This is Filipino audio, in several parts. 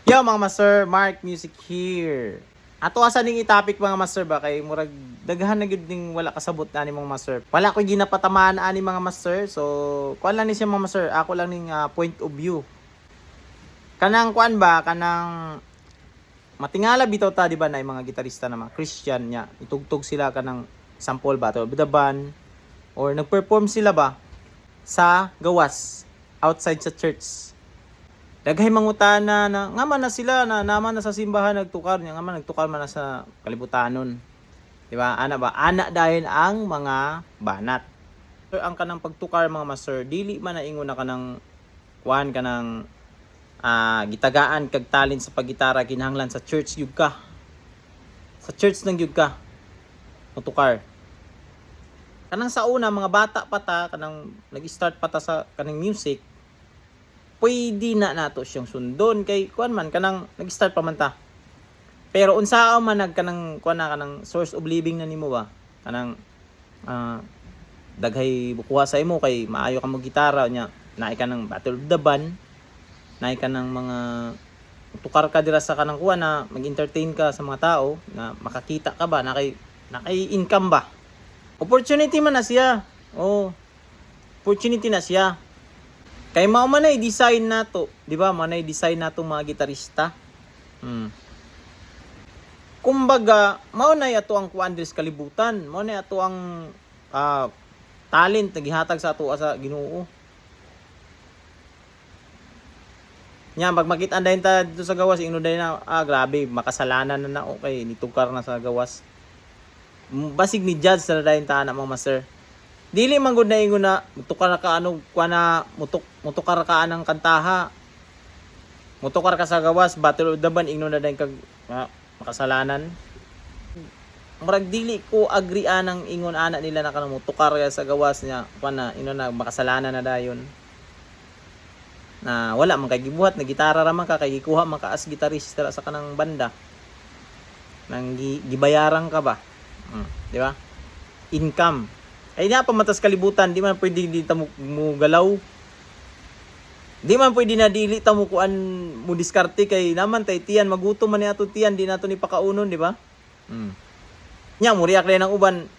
Yo mga master, Mark Music here. Ato asa ning i-topic mga master ba kay murag daghan na gyud ning wala kasabot na ni mga master. Wala ko ginapatamaan ani mga master. So, kuan lang ni siya mga master. Ako lang ning point of view. Kanang kuan ba kanang matingala bitaw ta di ba na mga gitarista na mga Christian nya. Itugtog sila kanang sample ba to the band or nagperform sila ba sa gawas outside sa church. Daghay mangutana na nga man na sila na naman na sa simbahan nagtukar nya nga man nagtukar man na sa kalibutanon. Di ba? Ana ba? Ana dahil ang mga banat. So, ang kanang pagtukar mga master, dili man na ingon na kanang kuan kanang gitagaan kag talent sa paggitara kinahanglan sa church gyud ka. Sa church nang gyud ka. Mutukar. Kanang sa una mga bata pa ta kanang nag-start pa ta sa kanang music pwede na nato siyang sundon kay kuan man kanang nag-start pa man ta. Pero unsa man nagkanang kuan na kanang source of living na nimo ba? Kanang daghay bukuha sa imo kay maayo ka mo gitara nya, naay ka ng battle of the band, naay ka ng mga tukar ka dira sa kanang kuan na mag-entertain ka sa mga tao na makakita ka ba na kay income ba? Opportunity man na siya. Oh. Opportunity na siya. Kay mao man ay design nato, di ba? Manay design nato mga gitarista. Kumbaga, mao nay ato ang kuan sa kalibutan, mao nay ato ang talent na gihatag sa ato sa Ginoo. Nya pag makita dayon ta dito sa gawas ingno dayon na grabe, makasalanan na na okay, nitukar na sa gawas. Basig ni judge sa dayon ta na mga master. Dili man gud na ingon na mutukar ka ano kuana mutukar ka anang kantaha. Mutukar ka sa gawas battle of the band ingno na dayon kag makasalanan. Murag dili ko agree anang ingon ana nila na kanang mutukar ka sa gawas niya kuana ingno na makasalanan na dayon. Na wala man kay gibuhat na gitara ra man ka kay gikuha man ka as gitarista sa kanang banda. Nang gibayaran ka ba? Di ba? Income. Ay na pamatas kalibutan, di man pwede di ta mo galaw. Di man pwede na dili ta mo kuan mo diskarte kay naman tay tiyan magutom man ni ato tiyan di nato ni pakaunon, di ba? Nya mo riak ng uban,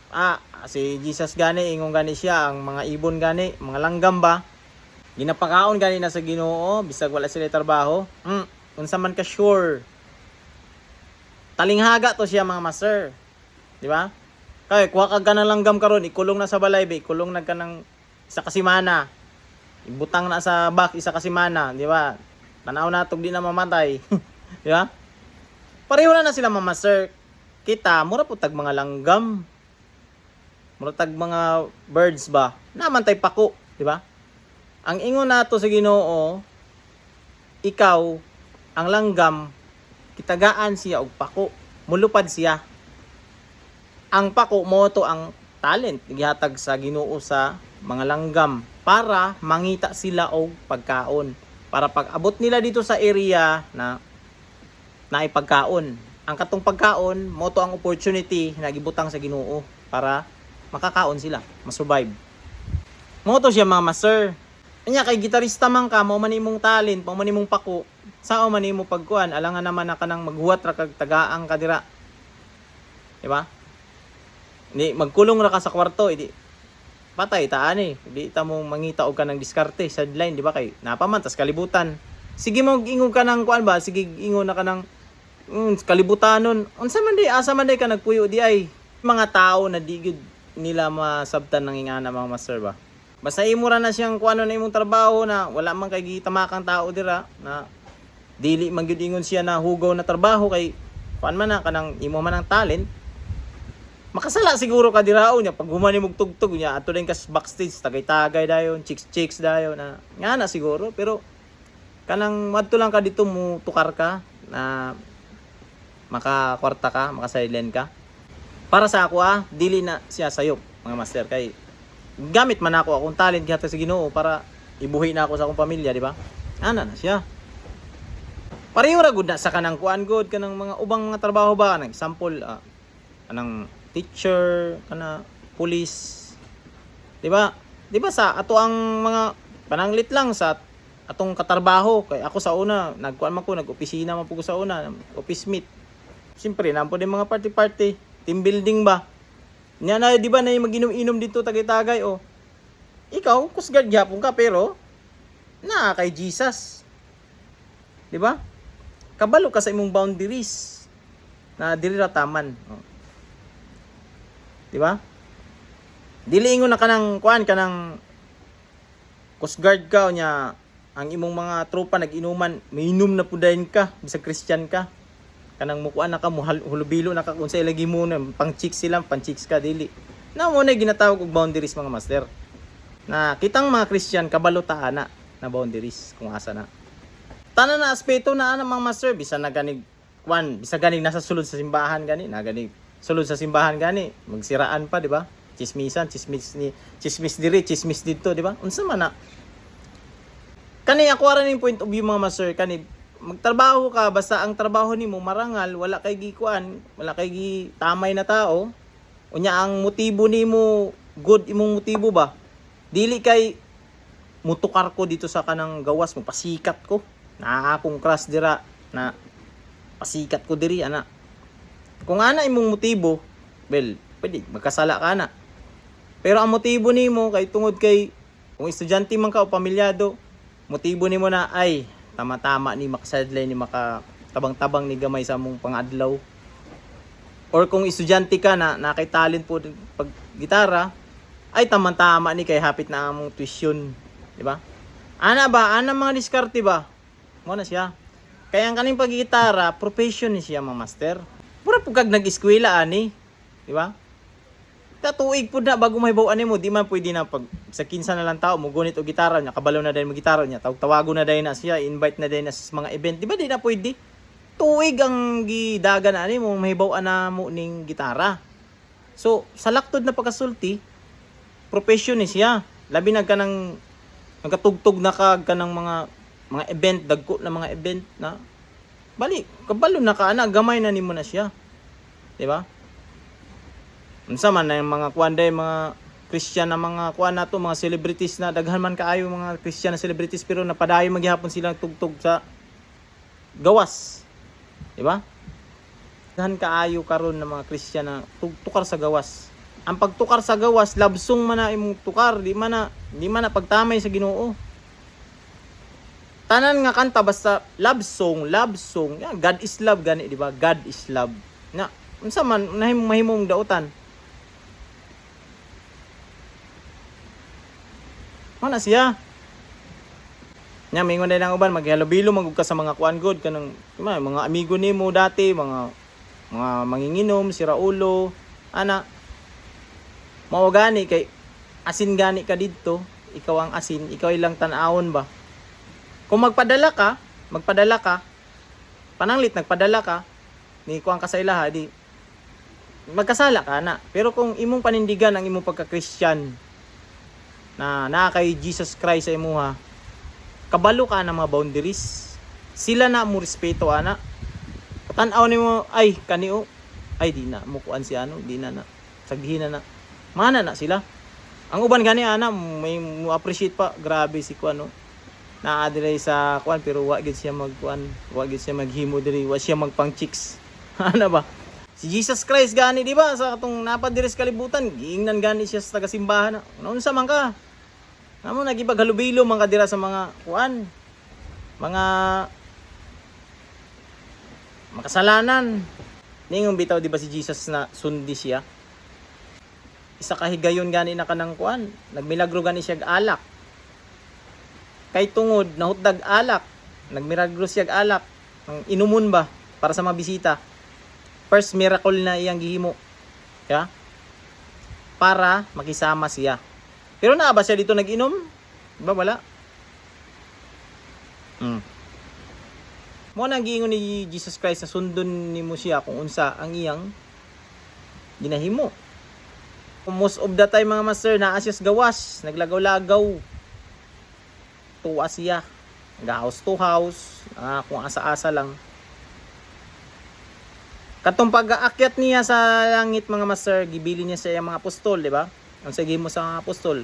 si Jesus gani ingon gani siya ang mga ibon gani, mga langgam ba? Ginapakaon gani na sa Ginoo bisag wala sila trabaho. Unsa man ka sure. Talinghaga to siya mga master. Di ba? Kay kuha ka ganang langgam karon ikulong na sa balay be, ikulong na ka ng isa ka semana. Ibutang na sa back isa ka semana, di ba? Tanaw natog di na mamatay. Di ba? Pareho na sila mga master. Kita mura po tag mga langgam. Mura tag mga birds ba? Naman tay pako, di ba? Ang ingon nato sa Ginoo, ikaw ang langgam kitagaan siya og pako, mulupad siya. Ang pako mo to ang talent gihatag sa Ginoo sa mga langgam para mangita sila og pagkaon, para pag abot nila dito sa area na naipagkaon, ang katong pagkaon mo to ang opportunity na gibutang sa Ginoo para makakaon sila, masurvive. Mo to siya mga master. Anya kay gitarista man ka, mao man imong talent, mao man imong pako, sao man imo pagkuan, alangan naman na kanang maghuwat ra kag tagaang ka dira. Di ba? Hindi, magkulong ra ka sa kwarto, hindi patay taan Hindi ta mo mangita og kanang diskarte sa line, di ba kay napaman tas kalibutan. Sige mo ingon ka nang kuan ba? Sige ingon na ka nang kalibutanon. Unsa man di asa man di ka nagpuyo di ay mga tao na di gud nila masabtan nang ingana mga master ba. Basta imo ra na siyang kuano na imong trabaho na wala man kay gitamakang tao dira na dili man gyud ingon siya na hugaw na trabaho kay kuan man na kanang imo man ang talent. Makasala siguro ka dirao niya pag humani mong tugtog niya ato din kas backstage tagay-tagay dayon chicks dayon na nga na siguro pero kanang madto lang ka dito mo tukar ka na makakwarta ka makasilent ka para sa ako dili na siya sayop mga master kay gamit man ako akong talent gihatag sa Ginoo para ibuhi na ako sa akong pamilya di ba ana na siya pareho ra gud na sa kanang kuan good kanang mga ubang mga trabaho ba kanang example kanang teacher, kana police. 'Di ba? 'Di ba sa ato ang mga pananglit lang sa atong katarbaho kay ako sa una nagkuan man ko nag-opisina man po ko sa una, office meet. Siyempre nampo din mga party team building ba. Nya na di ba na mag-inom-inom dito tagay-tagay o. Ikaw coast guard gyapon ka pero na kay Jesus. Di ba? Kabalo ka sa imong boundaries na dili ra taman. Oh. Di ba? Dili ingon na kanang kuan kanang coast guard ka nya ang imong mga tropa nag-inuman, mainom na pudayon ka bisag Christian ka. Kanang mukuan na ka hulubilo na ka unsay lagi mo na pang chicks sila, pang chicks ka dili. Na mo na ginatawag og boundaries mga master. Na kitang mga Christian kabalo ta ana na boundaries kung asa na. Tanan na aspeto na ana mga master bisan na ganig kuan, bisan ganig nasa sulod sa simbahan gani, na ganig sulod sa simbahan gani, magsiraan pa di ba? Chismisan, chismis diri, chismis dito, di ba? Unsa man na? Kani ako ra ning point of view mga master, kani magtrabaho ka basta ang trabaho nimo marangal, wala kay gikuan, wala kay gitamay na tao. Unya ang motibo nimo good imong motibo ba? Dili kay mutukar ko dito sa kanang gawas mo pasikat ko. Naa akong crush dira na pasikat ko diri ana. Kung ana imong motibo, well, pwede magkasala ka na. Pero ang motibo nimo kay tungod kay kung estudyante man ka o pamilyado, motibo nimo na ay tama-tama ni makasadlay ni makatabang-tabang ni gamay sa mong pangadlaw. Or kung estudyante ka na nakay talent po pag gitara, ay tama-tama ni kay hapit na among tuition, di ba? Ana ba, ana mga diskarte ba? Mo na siya. Kaya ang kaning paggitara, profession ni siya mga master. Pura pugag nag-eskwela ani, di ba? Katuig pud na bago mahibaw ani mo, di man pwede na pag sa kinsa na lang tao mo gunit og gitara nya, kabalo na dahil mo gitara nya, tawago na dahil na siya, invite na dahil na sa mga event, di ba di na pwede? Tuig ang gidagan ani mo mahibaw ana mo ning gitara. So sa laktod na pagkasulti, profession ni siya. Labi na kanang nagkatugtog na kag kanang mga event, dagko na mga event na bali kabalo na ka ana, gamay na nimo na siya. Di ba? Unsa man na yung mga kuanday, mga Christian na mga kuan nato, mga celebrities na daghan man kaayo mga Christian na celebrities pero napadayon maghihapon silang tugtog sa gawas. Di ba? Daghan kaayo karon na mga Christian na tukar sa gawas. Ang pagtukar sa gawas, love song man na imong tukar, di man na pagtamay sa Ginoo. Tanan nga kanta basta love song. Yeah, God is love gani, di ba? God is love. Na unsa man mahimong dautan. Ano siya? Nya mingon na lang uban maghalubilo magug ka sa mga kuan good kanang mga amigo nimo dati, mga manginginom, si Raulo, ana. Mao gani kay asin gani ka didto, ikaw ang asin, ikaw ilang tan-awon ba? Kung magpadala ka, pananglit nagpadala ka, ni kuang ka sa ilaha, di magkasala ka na. Pero kung imong panindigan ang imong pagka-Christian, na kay Jesus Christ sa imuha, kabalo ka ng mga boundaries. Sila na mo respeto ana. Tan-aw nimo ay kanio, ay di na mo kuan si ano, di na sagdihin na. Mana na sila. Ang uban gani ana may mo appreciate pa, grabe si kuan no. Naa diri sa kuan pero wa gid siya magkuan, wa gid siya maghimo diri, wa siya magpang chicks. Ano ba? Si Jesus Christ gani di ba sa katong napadiri sa kalibutan, giingnan gani siya sa taga-simbahan. Unsa man ka? Namo nagipaghalubilo man ka dira sa mga kuan, mga makasalanan. Ningon bitaw di ba si Jesus na sundi siya? Isa ka higayon gani na kanang kuan, nagmilagro gani siya alak. Kay tungod nahutdag alak, nagmiragro siya alak, ang inumon ba para sa mga bisita. First miracle na iyang gihimo. Yeah? Para makisama siya. Pero naa ba siya dito nag-inom? Diba wala? Mo nang giingon ni Jesus Christ na sundon nimo siya kung unsa ang iyang ginahimo. Most of the time mga master naa siya sa gawas, naglagaw-lagaw. Tuwa siya. Ga-house to house, kung asa-asa lang. Katong pag-aakyat niya sa langit mga master, gibili niya sa mga apostol, di ba? Ang sige mo sa mga apostol.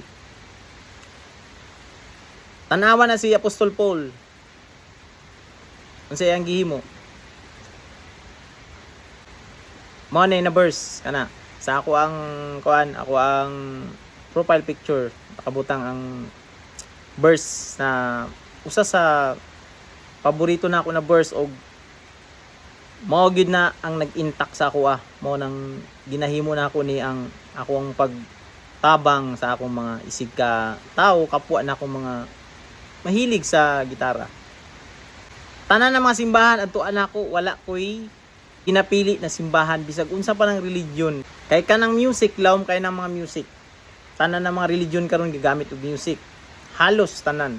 Tanawa na si Apostol Paul. Unsay ang gihimo? Mao na verse kana. Sa ako ang ako ang profile picture nakabutang ang verse na usa sa paborito na ako na verse og mao gid na ang nag-intact sa ako mao nang ginahimo na ako ni ang ako ang pagtabang sa akong mga isig ka tao kapwa na akong mga mahilig sa gitara. Tanan ng mga simbahan adtuan ako wala ko'y ginapili na simbahan bisag unsa pa ng religion. Kay kanang music lawom kay ng mga music. Tanan ng mga religion karon gigamit og music. Halos tanan.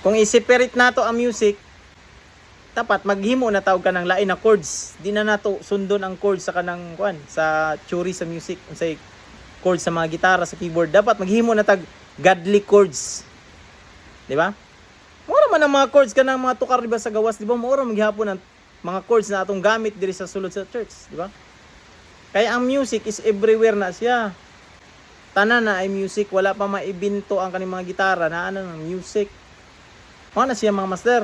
Kung i-separate nato ang music, dapat maghimo na tawag ka ng lain na chords. Di na nato sundon ang chords sa kanang sa theory sa music, unsay chords sa mga gitara, sa keyboard. Dapat maghimo na tag godly chords. Di ba? Mura man ang mga chords kanang mga tukar diba sa gawas, di ba? Mura maghihapon ang mga chords na atong gamit diri sa sulod sa church, di ba? Kaya ang music is everywhere na siya. Tanan na ay music, wala pa maibinto ang kaning mga gitara na ano ng music. Mao na siya mga master.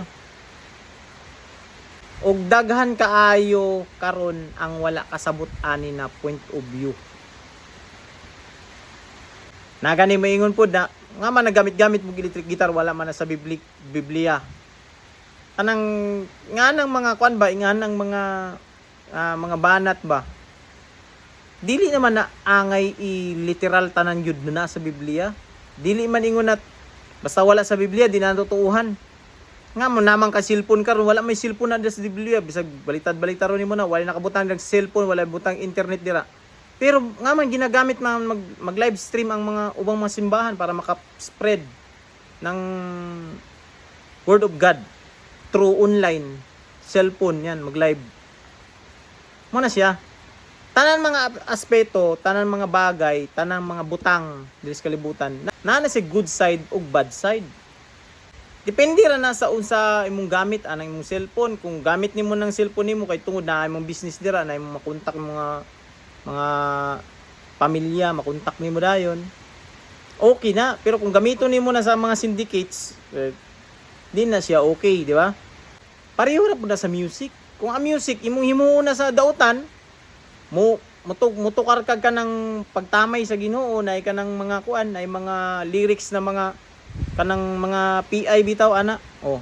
Og daghan kaayo karon ang wala kasabot ani na point of view. Nagani maingon pud na nga man nagamit-gamit mo electric guitar wala man na sa Biblia. Anang nga nang mga kwan ba, nga nang mga banat ba. Dili naman na angay i-literal tanan yun na sa Biblia. Dili man ingon na basta wala sa Biblia di na tutuuhan. Nga mo namang ka cellphone karon wala may cellphone na sa Biblia bisag balitad-balitar nimo na wala nakabutang ng cellphone, wala butang internet dira. Pero nga man ginagamit man mag-live stream ang mga ubang mga simbahan para maka-spread ng word of God through online cellphone yan mag-live. Mo na siya. Tanan mga aspeto, tanan mga bagay, tanan mga butang diri sa kalibutan. Na si good side ug bad side. Depende ra na sa unsa imong gamit anang imong cellphone. Kung gamit nimo ng cellphone nimo kay tungod na imong business dira na imong makontak mga pamilya, makontak nimo dayon. Okay na, pero kung gamiton nimo na sa mga syndicates, di na siya okay, di ba? Pareho ra pud na sa music. Kung ang music imong himuon na sa dautan, mutukar ka ng pagtamay sa Ginoo na kanang mga kuan ay mga lyrics na mga kanang mga PI bitaw ana. Oh.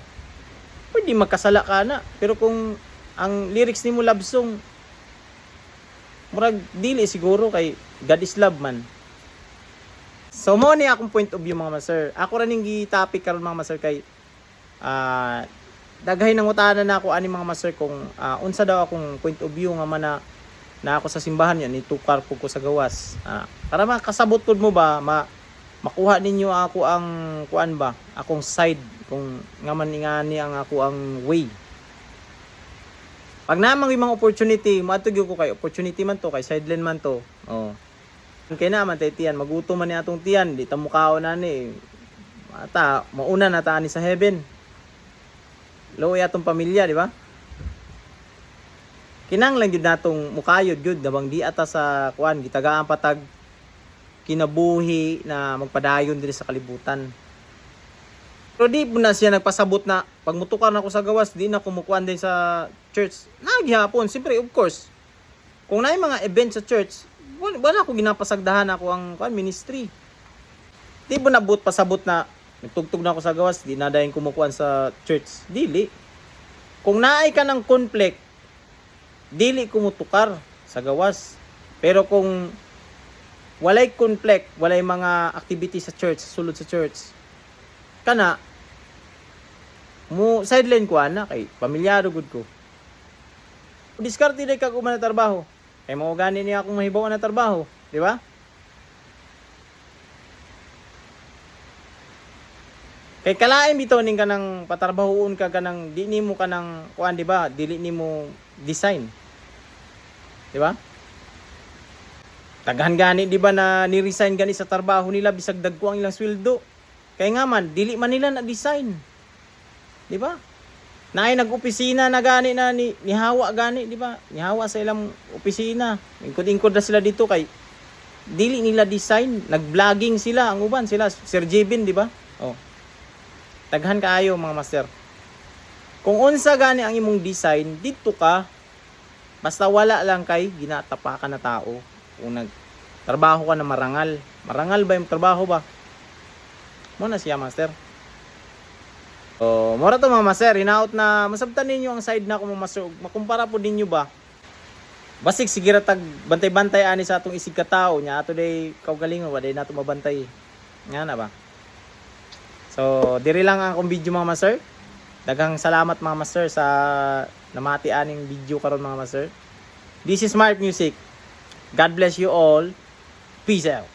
Pwede magkasala ka na. Pero kung ang lyrics nimo love song murag dili siguro kay God is love man. So mo ni akong point of view mga master. Ako ra ning gi-topic karon mga master kay daghay nang utanan na ako ani mga master kung unsa daw akong point of view nga man na ako sa simbahan yan itukar ko sa gawas. Para makasabot pud mo ba makuha ninyo ako ang kuan ba, akong side kung nga man ingani ang ako ang way. Pag namang yung mga opportunity, matugyo ko kay opportunity man to, kay sideline man to. Oh. Kaya naman tay tiyan, magutom man ni atong tiyan, di ta mukhaon na ni. Mata, mauna na ta ni sa heaven. Loy atong pamilya, di ba? Kinanglan gyud natong mukayod gyud dabang di ata sa kuan gitagaan patag kinabuhi na magpadayon diri sa kalibutan. Pero di po na siya nagpasabot na pag mutukar na ako sa gawas, di na kumukuan din sa church. Nagyapon, siyempre of course. Kung na mga event sa church, wala ko ginapasagdahan ako ang ministry. Di po nabut pasabot na nagtugtog na ako sa gawas, di na dayon kumukuan sa church. Dili. Kung naay ka ng conflict, dili kumutukar sa gawas. Pero kung walay conflict, walay mga activity sa church, sulod sa church, kana mo sideline ko ana kay pamilyado gud ko. Diskarte day ka ko man na trabaho. Kay mao gani niya akong mahibaw na trabaho, di ba? Kay kalain bitaw ning kanang patrabahoon ka kanang di nimo kanang kuan, di ba? Dili nimo design. Di ba? Tagahan gani di ba na ni-resign gani sa trabaho nila bisag dagko ang ilang sweldo. Kaya nga man dili man nila na design. Di ba? Naay nag-opisina na gani na nihawa gani, di ba? Nihawa sa ilang opisina. Ingkod-ingkod na sila dito kay dili nila design, nag-vlogging sila ang uban sila Sir Jebin, di ba? Oh. Daghan kaayo mga master. Kung unsa gani ang imong design, dito ka. Basta wala lang kay ginatapakan na tao. Kung nagtrabaho ka na marangal. Marangal ba yung trabaho ba? Muna siya master. So, mura to mga master, hinaot na masabtan ninyo ang side na ko mga master. Makumpara po ninyo ba? Basig sige ra tag bantay-bantay ani sa atong isig ka tao nya ato day kaugalingon wa day nato mabantay. Nga na ba? So, diri lang ang akong video mga master. Daghang salamat mga master sa namati aning video karon mga master. This is Smart Music. God bless you all. Peace out.